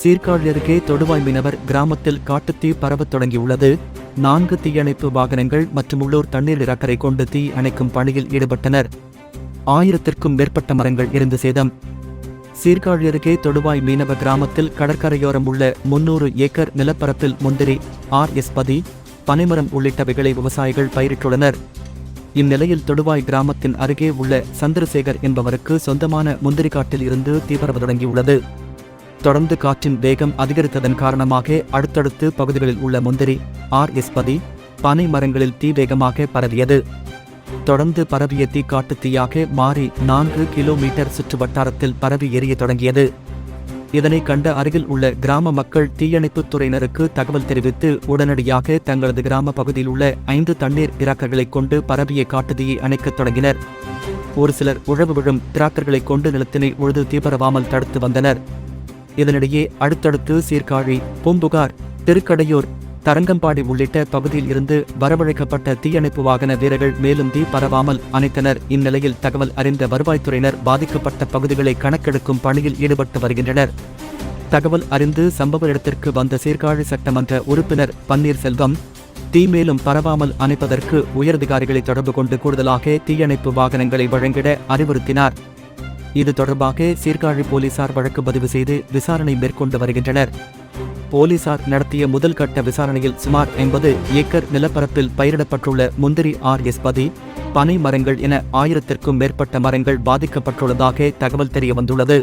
சீர்காழி அருகே தொடுவாய் மீனவர் கிராமத்தில் காட்டுத்தீ பரவத் தொடங்கியுள்ளது. 4 தீயணைப்பு வாகனங்கள் மற்றும் உள்ளூர் தண்ணீர் இறக்கரை கொண்டு தீ அணைக்கும் பணியில் ஈடுபட்டனர். 1000த்திற்கும் மேற்பட்ட மரங்கள் எரிந்து சேதம். சீர்காழி அருகே தொடுவாய் மீனவ கிராமத்தில் கடற்கரையோரம் உள்ள 300 ஏக்கர் நிலப்பரப்பில் முந்திரி, RS-10, பனைமரம் உள்ளிட்டவைகளை விவசாயிகள் பயிரிட்டுள்ளனர். இந்நிலையில் தொடுவாய் கிராமத்தின் அருகே உள்ள சந்திரசேகர் என்பவருக்கு சொந்தமான முந்திரிக்காட்டில் இருந்து தீ பரவத் தொடங்கியுள்ளது. தொடர்ந்து காற்றின் வேகம் அதிகரித்ததன் காரணமாக அடுத்தடுத்து பகுதிகளில் உள்ள முந்திரி, RS-10, பனை மரங்களில் தீ வேகமாக பரவியது. தொடர்ந்து பரவிய தீ காட்டுத்தீயாக மாறி 4 கிலோமீட்டர் சுற்று வட்டாரத்தில் பரவி எரிய தொடங்கியது. இதனை கண்ட அருகில் உள்ள கிராம மக்கள் தீயணைப்புத் துறையினருக்கு தகவல் தெரிவித்து உடனடியாக தங்களது கிராம பகுதியில் உள்ள 5 தண்ணீர் இறாக்கர்களைக் கொண்டு பரவிய காட்டுத்தீயை அணைக்கத் தொடங்கினர். ஒரு சிலர் உழவு விழும் டிராக்டர்களைக் கொண்டு நிலத்தினை உழுது தீபரவாமல் தடுத்து வந்தனர். இதனிடையே அடுத்தடுத்து சீர்காழி, பூம்புகார், திருக்கடையூர், தரங்கம்பாடி உள்ளிட்ட பகுதியில் இருந்து வரவழைக்கப்பட்ட தீயணைப்பு வாகன வீரர்கள் மேலும் தீ பரவாமல் அணைத்தனர். இந்நிலையில் தகவல் அறிந்த வருவாய்த்துறையினர் பாதிக்கப்பட்ட பகுதிகளை கணக்கெடுக்கும் பணியில் ஈடுபட்டு வருகின்றனர். தகவல் அறிந்து சம்பவ இடத்திற்கு வந்த சீர்காழி சட்டமன்ற உறுப்பினர் பன்னீர்செல்வம், தீ மேலும் பரவாமல் அணைப்பதற்கு உயரதிகாரிகளை தொடர்பு கொண்டு கூடுதலாக தீயணைப்பு வாகனங்களை வழங்கிட அறிவுறுத்தினார். இது தொடர்பாக சீர்காழி போலீசார் வழக்கு பதிவு செய்து விசாரணை மேற்கொண்டு வருகின்றனர். போலீசார் நடத்திய முதல் கட்ட விசாரணையில் சுமார் 80 ஏக்கர் நிலப்பரப்பில் பயிரிடப்பட்டுள்ள முந்திரி, RS-10, பனை மரங்கள் என 1000த்திற்கும் மேற்பட்ட மரங்கள் பாதிக்கப்பட்டுள்ளதாக தகவல் தெரியவந்துள்ளது.